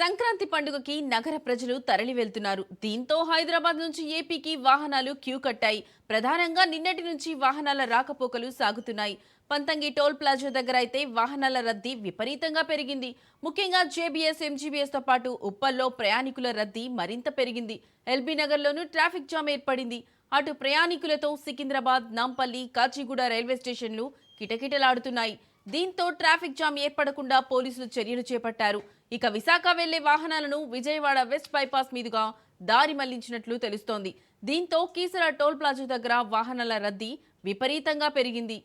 సంక్రాంతి పండుగకి నగర ప్రజలు తరలి వెళ్తున్నారు. దీంతో హైదరాబాద్ నుంచి ఏపీకి వాహనాలు క్యూ కట్టాయి. ప్రధానంగా నిన్నటి నుంచి వాహనాల రాకపోకలు సాగుతున్నాయి. పంతంగి టోల్ ప్లాజా దగ్గర అయితే వాహనాల రద్దీ విపరీతంగా పెరిగింది. ముఖ్యంగా జేబీఎస్, ఎంజీబీఎస్ తో పాటు ఉప్పల్లో ప్రయాణికుల రద్దీ మరింత పెరిగింది. ఎల్బీ నగర్లోనూ ట్రాఫిక్ జామ్ ఏర్పడింది. అటు ప్రయాణికులతో సికింద్రాబాద్, నాంపల్లి, కాచిగూడ రైల్వే స్టేషన్లు కిటకిటలాడుతున్నాయి. దీంతో ట్రాఫిక్ జామ్ ఏర్పడకుండా పోలీసులు చర్యలు చేపట్టారు. ఇక విశాఖ వెళ్లే వాహనాలను విజయవాడ వెస్ట్ బైపాస్ మీదుగా దారి మళ్లించినట్లు తెలుస్తోంది. దీంతో కీసర టోల్ ప్లాజా దగ్గర వాహనాల రద్దీ విపరీతంగా పెరిగింది.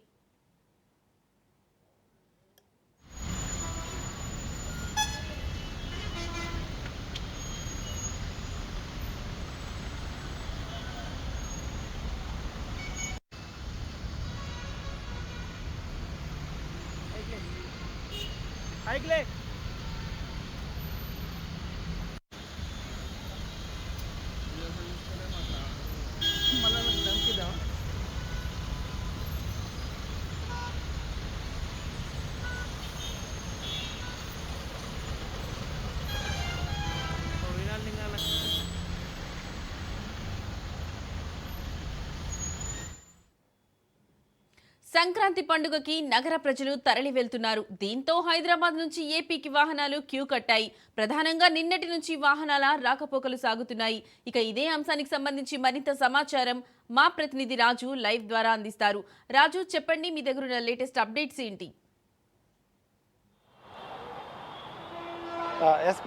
ऐकले मला धमकी द्या विनाल निघाला సంక్రాంతి పండుగకి నగర ప్రజలు తరలి వెళ్తున్నారు. దీంతో హైదరాబాద్ నుంచి ఏపీకి వాహనాలు క్యూ కట్టాయి. ప్రధానంగా నిన్నటి నుంచి వాహనాల రాకపోకలు సాగుతున్నాయి. ఇక ఇదే అంశానికి సంబంధించి మరింత సమాచారం మా ప్రతినిధి రాజు లైవ్ ద్వారా అందిస్తారు. రాజు, చెప్పండి, మీ దగ్గర ఉన్న లేటెస్ట్ అప్డేట్స్ ఏంటి?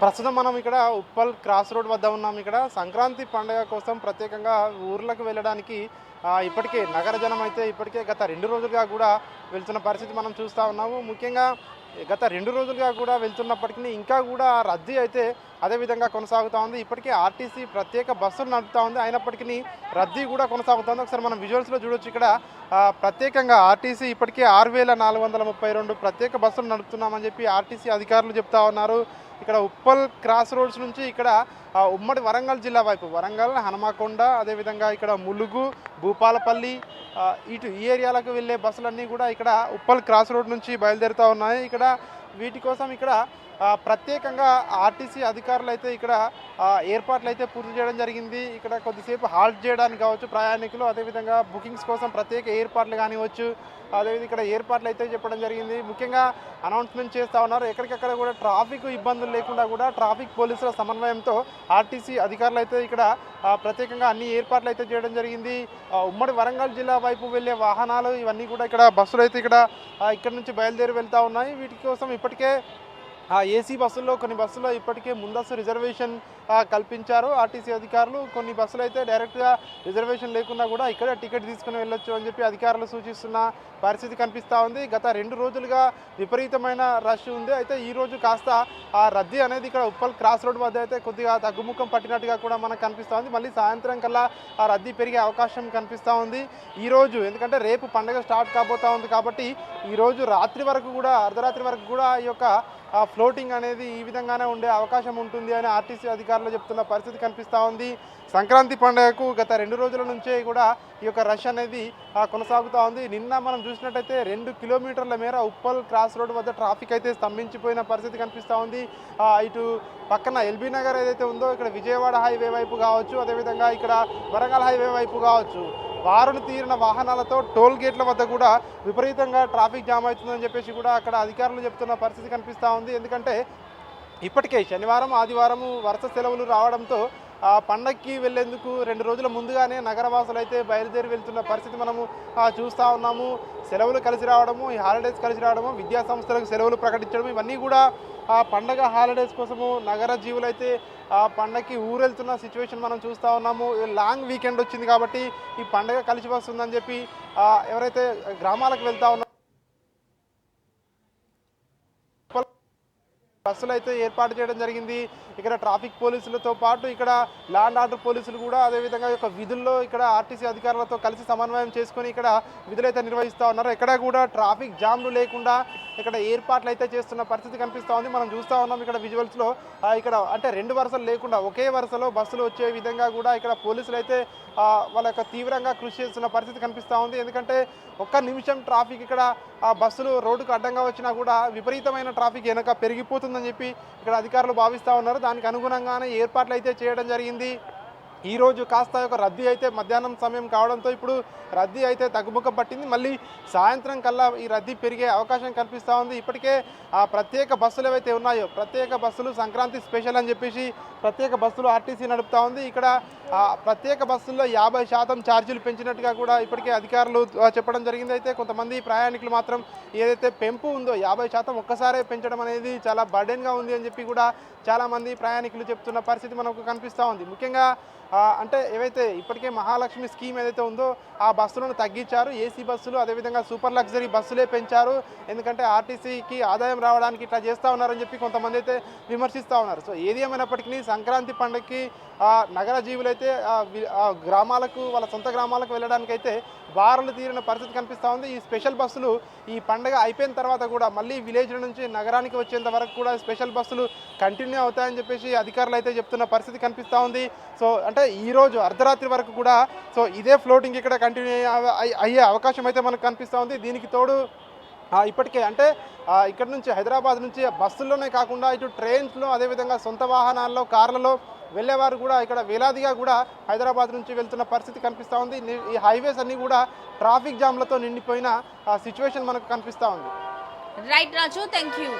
ప్రస్తుతం మనం ఇక్కడ ఉప్పల్ క్రాస్ రోడ్ వద్ద ఉన్నాం. ఇక్కడ సంక్రాంతి పండుగ కోసం ప్రత్యేకంగా ఊర్లకు వెళ్ళడానికి ఇప్పటికే నగర జనం అయితే ఇప్పటికే గత 2 రోజులుగా కూడా వెళ్తున్న పరిస్థితి మనం చూస్తూ ఉన్నాము. ముఖ్యంగా గత 2 రోజులుగా కూడా వెళ్తున్నప్పటికీ ఇంకా కూడా రద్దీ అయితే అదేవిధంగా కొనసాగుతూ ఉంది. ఇప్పటికే ఆర్టీసీ ప్రత్యేక బస్సులు నడుపుతూ ఉంది, అయినప్పటికీ రద్దీ కూడా కొనసాగుతుంది. ఒకసారి మనం విజువల్స్లో చూడొచ్చు. ఇక్కడ ప్రత్యేకంగా ఆర్టీసీ ఇప్పటికే 6432 ప్రత్యేక బస్సులు నడుపుతున్నామని చెప్పి ఆర్టీసీ అధికారులు చెప్తా ఉన్నారు. ఇక్కడ ఉప్పల్ క్రాస్ రోడ్స్ నుంచి ఇక్కడ ఉమ్మడి వరంగల్ జిల్లా వైపు వరంగల్, హనుమకొండ, అదేవిధంగా ఇక్కడ ములుగు, భూపాలపల్లి ఇటు ఈ ఏరియాలకు వెళ్ళే బస్సులన్నీ కూడా ఇక్కడ ఉప్పల్ క్రాస్ రోడ్ నుంచి బయలుదేరుతూ ఉన్నాయి. ఇక్కడ వీటి కోసం ఇక్కడ ప్రత్యేకంగా ఆర్టీసీ అధికారులు అయితే ఇక్కడ ఏర్పాట్లు అయితే పూర్తి చేయడం జరిగింది. ఇక్కడ కొద్దిసేపు హాల్ట్ చేయడానికి కావచ్చు ప్రయాణికులు, అదేవిధంగా బుకింగ్స్ కోసం ప్రత్యేక ఏర్పాట్లు కానివచ్చు, అదేవిధంగా ఇక్కడ ఏర్పాట్లు అయితే చెప్పడం జరిగింది. ముఖ్యంగా అనౌన్స్మెంట్ చేస్తూ ఉన్నారు. ఎక్కడికక్కడ కూడా ట్రాఫిక్ ఇబ్బందులు లేకుండా కూడా ట్రాఫిక్ పోలీసుల సమన్వయంతో ఆర్టీసీ అధికారులు అయితే ఇక్కడ ప్రత్యేకంగా అన్ని ఏర్పాట్లు అయితే చేయడం జరిగింది. ఉమ్మడి వరంగల్ జిల్లా వైపు వెళ్ళే వాహనాలు ఇవన్నీ కూడా ఇక్కడ బస్సులు అయితే ఇక్కడ నుంచి బయలుదేరి వెళ్తూ ఉన్నాయి. వీటి కోసం ఇప్పటికే ఏసీ బస్సుల్లో కొన్ని బస్సుల్లో ఇప్పటికే ముందస్తు రిజర్వేషన్ కల్పించారు ఆర్టీసీ అధికారులు. కొన్ని బస్సులు అయితే డైరెక్ట్గా రిజర్వేషన్ లేకుండా కూడా ఇక్కడ టికెట్ తీసుకుని వెళ్ళొచ్చు అని చెప్పి అధికారులు సూచిస్తున్న పరిస్థితి కనిపిస్తూ ఉంది. గత 2 రోజులుగా విపరీతమైన రష్ ఉంది. అయితే ఈరోజు కాస్త ఆ రద్దీ అనేది ఇక్కడ ఉప్పల్ క్రాస్ రోడ్ వద్ద అయితే కొద్దిగా తగ్గుముఖం పట్టినట్టుగా కూడా మనకు కనిపిస్తూ ఉంది. మళ్ళీ సాయంత్రం కల్లా ఆ రద్దీ పెరిగే అవకాశం కనిపిస్తూ ఉంది. ఈరోజు ఎందుకంటే రేపు పండుగ స్టార్ట్ కాబోతూ ఉంది కాబట్టి ఈరోజు రాత్రి వరకు కూడా, అర్ధరాత్రి వరకు కూడా ఈ యొక్క ఫ్లోటింగ్ అనేది ఈ విధంగానే ఉండే అవకాశం ఉంటుంది అని ఆర్టీసీ అధికారులు చెప్తున్న పరిస్థితి కనిపిస్తూ ఉంది. సంక్రాంతి పండుగకు గత 2 రోజుల నుంచే కూడా ఈ యొక్క రష్ అనేది కొనసాగుతూ ఉంది. నిన్న మనం చూసినట్టయితే 2 కిలోమీటర్ల మేర ఉప్పల్ క్రాస్ రోడ్ వద్ద ట్రాఫిక్ అయితే స్తంభించిపోయిన పరిస్థితి కనిపిస్తూ ఉంది. ఇటు పక్కన ఎల్బీ నగర్ ఏదైతే ఉందో ఇక్కడ విజయవాడ హైవే వైపు కావచ్చు, అదేవిధంగా ఇక్కడ వరంగల్ హైవే వైపు కావచ్చు, బారులు తీరిన వాహనాలతో టోల్ గేట్ల వద్ద కూడా విపరీతంగా ట్రాఫిక్ జామ్ అవుతుందని చెప్పేసి కూడా అక్కడ అధికారులు చెప్తున్న పరిస్థితి కనిపిస్తూ ఉంది. ఎందుకంటే ఇప్పటికే శనివారం, ఆదివారము వరుస సెలవులు రావడంతో పండగకి వెళ్లేందుకు 2 రోజుల ముందుగానే నగరవాసులు అయితే బయలుదేరి వెళ్తున్న పరిస్థితి మనము చూస్తూ ఉన్నాము. సెలవులు కలిసి రావడము, ఈ హాలిడేస్ కలిసి రావడము, విద్యా సంస్థలకు సెలవులు ప్రకటించడం, ఇవన్నీ కూడా పండగ హాలిడేస్ కోసము నగర జీవులు అయితే పండగకి ఊరెళ్తున్న సిచ్యువేషన్ మనం చూస్తూ ఉన్నాము. లాంగ్ వీకెండ్ వచ్చింది కాబట్టి ఈ పండగ కలిసి వస్తుందని చెప్పి ఎవరైతే గ్రామాలకు వెళ్తా ఉన్నారో బస్సులు అయితే ఏర్పాటు చేయడం జరిగింది. ఇక్కడ ట్రాఫిక్ పోలీసులతో పాటు ఇక్కడ ల్యాండ్ ఆర్డర్ పోలీసులు కూడా అదేవిధంగా యొక్క విధుల్లో ఇక్కడ ఆర్టీసీ అధికారులతో కలిసి సమన్వయం చేసుకొని ఇక్కడ విధులైతే నిర్వహిస్తూ ఉన్నారు. ఎక్కడ కూడా ట్రాఫిక్ జామ్లు లేకుండా ఇక్కడ ఏర్పాట్లు అయితే చేస్తున్న పరిస్థితి కనిపిస్తూ ఉంది. మనం చూస్తూ ఉన్నాం ఇక్కడ విజువల్స్లో ఇక్కడ అంటే 2 వరుసలు లేకుండా ఒకే వరుసలో బస్సులు వచ్చే విధంగా కూడా ఇక్కడ పోలీసులు అయితే వాళ్ళ యొక్క తీవ్రంగా కృషి చేస్తున్న పరిస్థితి కనిపిస్తూ ఉంది. ఎందుకంటే ఒక్క నిమిషం ట్రాఫిక్ ఇక్కడ బస్సులు రోడ్డుకు అడ్డంగా వచ్చినా కూడా విపరీతమైన ట్రాఫిక్ వెనక పెరిగిపోతుందని ఉంటుందని చెప్పి ఇక్కడ అధికారులు భావిస్తూ ఉన్నారు. దానికి అనుగుణంగానే ఏర్పాట్లు అయితే చేయడం జరిగింది. ఈరోజు కాస్త ఒక రద్దీ అయితే మధ్యాహ్నం సమయం కావడంతో ఇప్పుడు రద్దీ అయితే తగ్గుముఖం పట్టింది. మళ్ళీ సాయంత్రం కల్లా ఈ రద్దీ పెరిగే అవకాశం కనిపిస్తూ ఉంది. ఇప్పటికే ఆ ప్రత్యేక బస్సులు ఏవైతే ఉన్నాయో ప్రత్యేక బస్సులు సంక్రాంతి స్పెషల్ అని చెప్పేసి ప్రత్యేక బస్సులు ఆర్టీసీ నడుపుతూ ఉంది. ఇక్కడ ప్రత్యేక బస్సుల్లో 50% ఛార్జీలు పెంచినట్టుగా కూడా ఇప్పటికే అధికారులు చెప్పడం జరిగింది. అయితే కొంతమంది ప్రయాణికులు మాత్రం ఏదైతే పెంపు ఉందో 50% ఒక్కసారే పెంచడం అనేది చాలా బర్డెన్గా ఉంది అని చెప్పి కూడా చాలామంది ప్రయాణికులు చెప్తున్న పరిస్థితి మనకు కనిపిస్తూ ఉంది. ముఖ్యంగా అంటే ఏవైతే ఇప్పటికే మహాలక్ష్మి స్కీమ్ ఏదైతే ఉందో ఆ బస్సులను తగ్గించారు. ఏసీ బస్సులు అదేవిధంగా సూపర్ లగ్జరీ బస్సులే పెంచారు. ఎందుకంటే ఆర్టీసీకి ఆదాయం రావడానికి ఇట్లా చేస్తూ ఉన్నారని చెప్పి కొంతమంది అయితే విమర్శిస్తూ ఉన్నారు. సో ఏది ఏమైనప్పటికీ సంక్రాంతి పండుగకి నగర జీవులైతే గ్రామాలకు వాళ్ళ సొంత గ్రామాలకు వెళ్ళడానికైతే బారులు తీరిన పరిస్థితి కనిపిస్తూ ఉంది. ఈ స్పెషల్ బస్సులు ఈ పండుగ అయిపోయిన తర్వాత కూడా మళ్ళీ విలేజ్ల నుంచి నగరానికి వచ్చేంత వరకు కూడా స్పెషల్ బస్సులు కంటిన్యూ అవుతాయని చెప్పేసి అధికారులు అయితే చెప్తున్న పరిస్థితి కనిపిస్తూ ఉంది. సో అంటే ఈరోజు అర్ధరాత్రి వరకు కూడా సో ఇదే ఫ్లోటింగ్ ఇక్కడ కంటిన్యూ అయ్యే అవకాశం అయితే మనకు కనిపిస్తూ ఉంది. దీనికి తోడు ఇప్పటికే అంటే ఇక్కడ నుంచి హైదరాబాద్ నుంచి బస్సుల్లోనే కాకుండా ఇటు ట్రైన్స్లో అదేవిధంగా సొంత వాహనాల్లో కార్లలో వెళ్ళేవారు కూడా ఇక్కడ వేలాదిగా కూడా హైదరాబాద్ నుంచి వెళ్తున్న పరిస్థితి కనిపిస్తూ ఉంది. ఈ హైవేస్ అన్నీ కూడా ట్రాఫిక్ జామ్లతో నిండిపోయిన సిచ్యువేషన్ మనకు కనిపిస్తూ ఉంది. Right Raju, thank you.